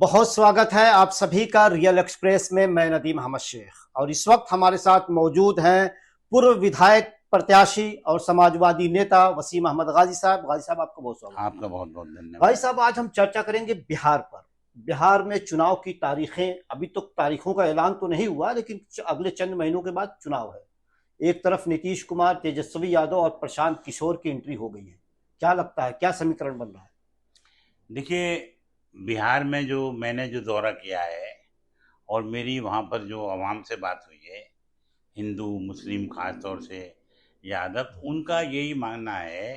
बहुत स्वागत है आप सभी का रियल एक्सप्रेस में। मैं नदीम अहमद शेख और इस वक्त हमारे साथ मौजूद हैं पूर्व विधायक प्रत्याशी और समाजवादी नेता वसीम अहमद गाजी साहब। गाजी साहब, आपका बहुत स्वागत है। आपका बहुत बहुत गाजी धन्यवाद। साहब, आज हम चर्चा करेंगे बिहार पर। बिहार में चुनाव की तारीखें, अभी तो तारीखों का ऐलान तो नहीं हुआ, लेकिन अगले चंद महीनों के बाद चुनाव है। एक तरफ नीतीश कुमार, तेजस्वी यादव और प्रशांत किशोर की एंट्री हो गई है। क्या लगता है, क्या समीकरण बन रहा है? देखिए, बिहार में जो मैंने जो दौरा किया है और मेरी वहाँ पर जो आवाम से बात हुई है, हिंदू मुस्लिम खास तौर से यादव, उनका यही मानना है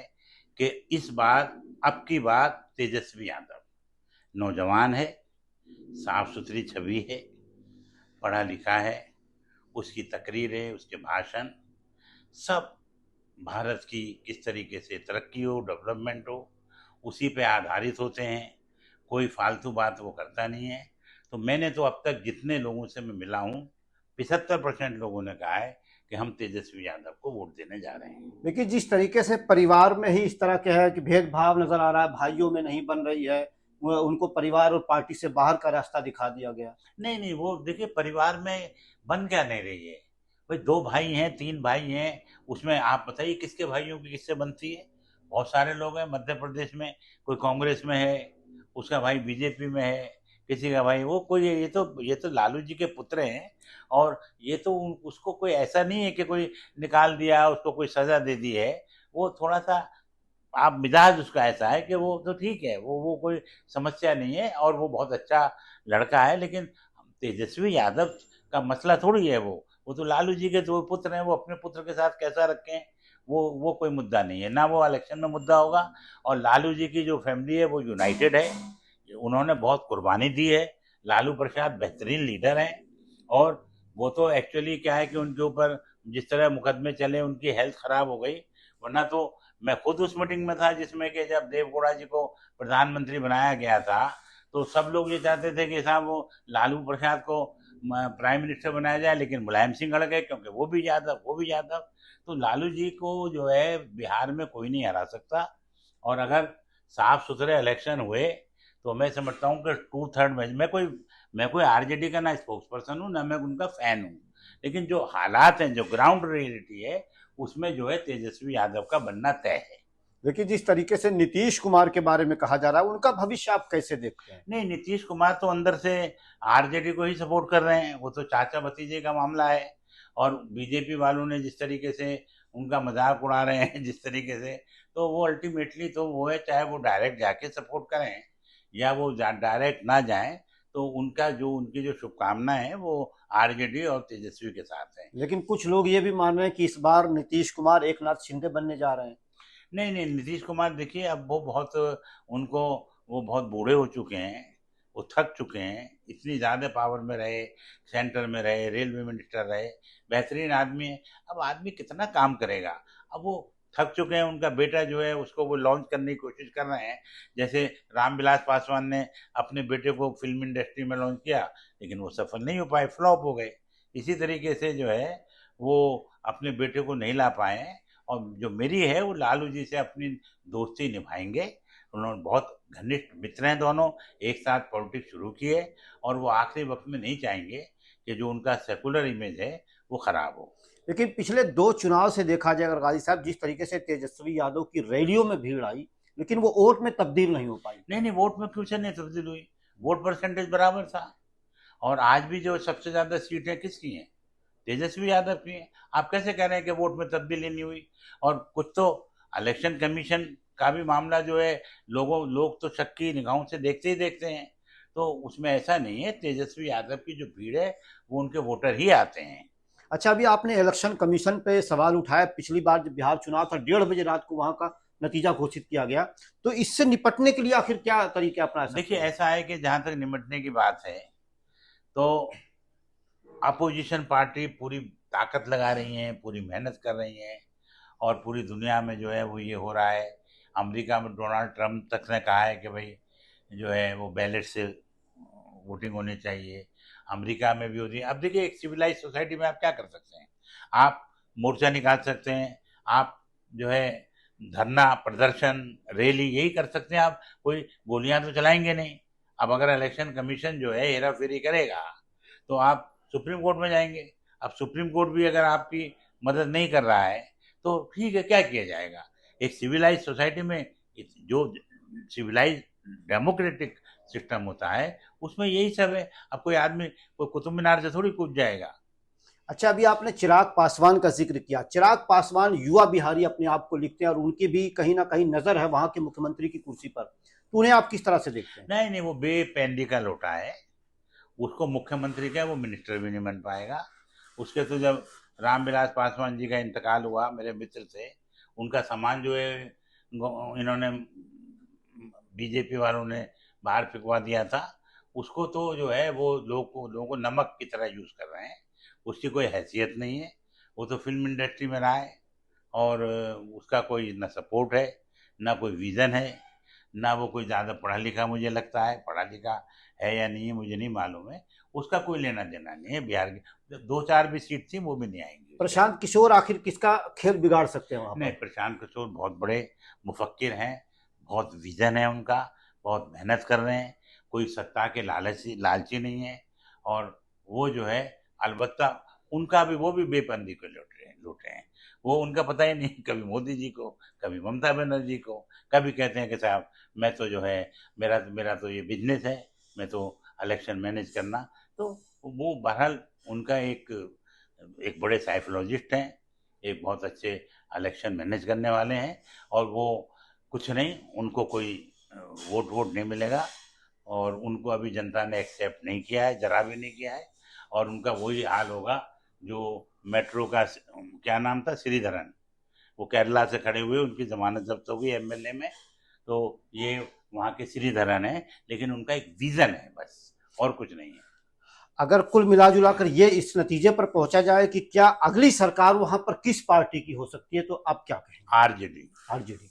कि इस बार अब की बार तेजस्वी यादव नौजवान है, साफ सुथरी छवि है, पढ़ा लिखा है, उसकी तकरीरें, उसके भाषण सब भारत की किस तरीके से तरक्की हो, डेवलपमेंट हो, उसी पे आधारित होते हैं। कोई फालतू बात वो करता नहीं है। तो मैंने तो अब तक जितने लोगों से मैं मिला हूँ, 75% लोगों ने कहा है कि हम तेजस्वी यादव को वोट देने जा रहे हैं। देखिए, जिस तरीके से परिवार में ही इस तरह के है कि भेदभाव नजर आ रहा है, भाइयों में नहीं बन रही है, उनको परिवार और पार्टी से बाहर का रास्ता दिखा दिया गया। नहीं नहीं, वो देखिए, परिवार में बन क्या नहीं रही है। भाई, दो भाई हैं, तीन भाई हैं, उसमें आप बताइए किसके भाइयों की किससे बनती है। बहुत सारे लोग हैं मध्य प्रदेश में, कोई कांग्रेस में है, उसका भाई बीजेपी में है, किसी का भाई वो कोई, ये तो लालू जी के पुत्र हैं। और ये तो उसको कोई ऐसा नहीं है कि कोई निकाल दिया, उसको कोई सजा दे दी है। वो थोड़ा सा, आप मिजाज उसका ऐसा है कि वो तो ठीक है, वो कोई समस्या नहीं है और वो बहुत अच्छा लड़का है। लेकिन तेजस्वी यादव का मसला थोड़ी है। वो तो लालू जी के दो पुत्र हैं, वो अपने पुत्र के साथ कैसा रखें, वो कोई मुद्दा नहीं है ना, वो इलेक्शन में मुद्दा होगा। और लालू जी की जो फैमिली है वो यूनाइटेड है, उन्होंने बहुत कुर्बानी दी है। लालू प्रसाद बेहतरीन लीडर हैं। और वो तो एक्चुअली क्या है कि उनके ऊपर जिस तरह मुकदमे चले, उनकी हेल्थ खराब हो गई। वरना तो मैं खुद उस मीटिंग में था जिसमें कि जब देवगौड़ा जी को प्रधानमंत्री बनाया गया था, तो सब लोग ये चाहते थे कि साहब वो लालू प्रसाद को प्राइम मिनिस्टर बनाया जाए, लेकिन मुलायम सिंह अड़ गए क्योंकि वो भी यादव। तो लालू जी को जो है बिहार में कोई नहीं हरा सकता। और अगर साफ सुथरे इलेक्शन हुए तो मैं समझता हूँ कि 2/3 में मैं कोई आरजेडी का ना स्पोक्स पर्सन हूँ, ना मैं उनका फैन हूँ। लेकिन जो हालात हैं, जो ग्राउंड रियलिटी है, उसमें जो है तेजस्वी यादव का बनना तय है। देखिए, जिस तरीके से नीतीश कुमार के बारे में कहा जा रहा है, उनका भविष्य आप कैसे देखते हैं? नहीं, नीतीश कुमार तो अंदर से आरजेडी को ही सपोर्ट कर रहे हैं। वो तो चाचा भतीजे का मामला है। और बीजेपी वालों ने जिस तरीके से उनका मजाक उड़ा रहे हैं जिस तरीके से, तो वो अल्टीमेटली तो वो है, चाहे वो डायरेक्ट जाके सपोर्ट करें या वो डायरेक्ट ना जाएं, तो उनकी जो शुभकामनाएं हैं वो आरजेडी और तेजस्वी के साथ हैं। लेकिन कुछ लोग ये भी मान रहे हैं कि इस बार नीतीश कुमार एकनाथ शिंदे बनने जा रहे हैं। नहीं नहीं, नीतीश कुमार देखिए, अब वो बहुत उनको वो बहुत बूढ़े हो चुके हैं, वो थक चुके हैं। इतनी ज़्यादा पावर में रहे, सेंटर में रहे, रेलवे मिनिस्टर रहे, बेहतरीन आदमी है। अब आदमी कितना काम करेगा। अब वो थक चुके हैं। उनका बेटा जो है उसको वो लॉन्च करने की कोशिश कर रहे हैं। जैसे रामविलास पासवान ने अपने बेटे को फिल्म इंडस्ट्री में लॉन्च किया, लेकिन वो सफल नहीं हो पाए, फ्लॉप हो गए। इसी तरीके से जो है वो अपने बेटे को नहीं ला पाए। और जो मेरी है वो लालू जी से अपनी दोस्ती निभाएंगे। उन्होंने बहुत घनिष्ठ मित्र हैं दोनों, एक साथ पॉलिटिक्स शुरू किए। और वो आखिरी वक्त में नहीं चाहेंगे कि जो उनका सेकुलर इमेज है वो खराब हो। लेकिन पिछले दो चुनाव से देखा जाए अगर, गाजी साहब, जिस तरीके से तेजस्वी यादव की रैलियों में भीड़ आई, लेकिन वो वोट में तब्दील नहीं हो पाई। नहीं नहीं, वोट में क्यों से नहीं तब्दील हुई? वोट परसेंटेज बराबर था। और आज भी जो सबसे ज्यादा सीटें किसकी हैं? तेजस्वी यादव की हैं। आप कैसे कह रहे हैं कि वोट में तब्दीली नहीं हुई? और कुछ तो इलेक्शन कमीशन का भी मामला जो है, लोग तो शक की निगाहों से देखते ही देखते हैं। तो उसमें ऐसा नहीं है, तेजस्वी यादव की जो भीड़ है वो उनके वोटर ही आते हैं। अच्छा, अभी आपने इलेक्शन कमीशन पे सवाल उठाया। पिछली बार जब बिहार चुनाव था, 1:30 बजे रात को वहां का नतीजा घोषित किया गया। तो इससे निपटने के लिए आखिर क्या तरीके अपना सकते देखिए, हैं? ऐसा है कि जहां तक निपटने की बात है, तो अपोजिशन पार्टी पूरी ताकत लगा रही हैं, पूरी मेहनत कर रही हैं। और पूरी दुनिया में जो है वो ये हो रहा है। अमेरिका में डोनाल्ड ट्रंप तक ने कहा है कि भाई जो है वो बैलेट से वोटिंग होनी चाहिए। अमेरिका में भी होती है। अब देखिए, एक सिविलाइज सोसाइटी में आप क्या कर सकते हैं? आप मोर्चा निकाल सकते हैं, आप जो है धरना प्रदर्शन रैली यही कर सकते हैं। आप कोई गोलियां तो चलाएंगे नहीं। अब अगर इलेक्शन कमीशन जो है हेरा फेरी करेगा तो आप सुप्रीम कोर्ट में जाएंगे। अब सुप्रीम कोर्ट भी अगर आपकी मदद नहीं कर रहा है तो ठीक है, क्या किया जाएगा। एक सिविलाइज सोसाइटी में जो सिविलाइज डेमोक्रेटिक सिस्टम होता है उसमें यही सब है। अब कोई आदमी कोई कुतुब मीनार से थोड़ी कूद जाएगा। अच्छा, अभी आपने चिराग पासवान का जिक्र किया। चिराग पासवान युवा बिहारी अपने आप को लिखते हैं और उनकी भी कहीं ना कहीं नजर है वहां के मुख्यमंत्री की कुर्सी पर, तो उन्हें आप किस तरह से देखते हैं? नहीं नहीं, वो बेपेंडी का लोटा है। उसको मुख्यमंत्री क्या, वो मिनिस्टर भी नहीं बन पाएगा। उसके तो जब रामविलास पासवान जी का इंतकाल हुआ मेरे मित्र से, उनका सामान जो है इन्होंने बीजेपी वालों ने बाहर फिकवा दिया था। उसको तो जो है वो लोगों को नमक की तरह यूज कर रहे हैं। उसकी कोई हैसियत नहीं है। वो तो फिल्म इंडस्ट्री में रहा है और उसका कोई ना सपोर्ट है, ना कोई विजन है, ना वो कोई ज़्यादा पढ़ा लिखा मुझे लगता है। पढ़ा लिखा है या नहीं है मुझे नहीं मालूम है। उसका कोई लेना देना नहीं है। बिहार की 2-4 भी सीट थी वो भी नहीं आएंगी। प्रशांत किशोर आखिर किसका खेल बिगाड़ सकते हैं वहां नहीं, पर? प्रशांत किशोर बहुत बड़े मुफक्किर हैं, बहुत विजन है उनका, बहुत मेहनत कर रहे हैं, कोई सत्ता के लालची नहीं है। और वो जो है अलबत्ता उनका भी, वो भी बेपंदी को लूटे हैं। वो उनका पता ही नहीं, कभी मोदी जी को, कभी ममता बनर्जी को, कभी कहते हैं कि साहब मैं तो जो है मेरा मेरा तो ये बिजनेस है, मैं तो इलेक्शन मैनेज करना। तो वो बहरहाल उनका एक बड़े साइकोलॉजिस्ट हैं, एक बहुत अच्छे इलेक्शन मैनेज करने वाले हैं। और वो कुछ नहीं, उनको कोई वोट नहीं मिलेगा और उनको अभी जनता ने एक्सेप्ट नहीं किया है, जरा भी नहीं किया है। और उनका वही हाल होगा जो मेट्रो का क्या नाम था, श्रीधरन, वो केरला से खड़े हुए, उनकी जमानत जब्त हो गई एमएलए में। तो ये वहाँ के श्रीधरन है, लेकिन उनका एक विजन है बस, और कुछ नहीं है। अगर कुल मिलाजुला कर ये इस नतीजे पर पहुंचा जाए कि क्या अगली सरकार वहां पर किस पार्टी की हो सकती है, तो आप क्या कहेंगे? आरजेडी। आरजेडी।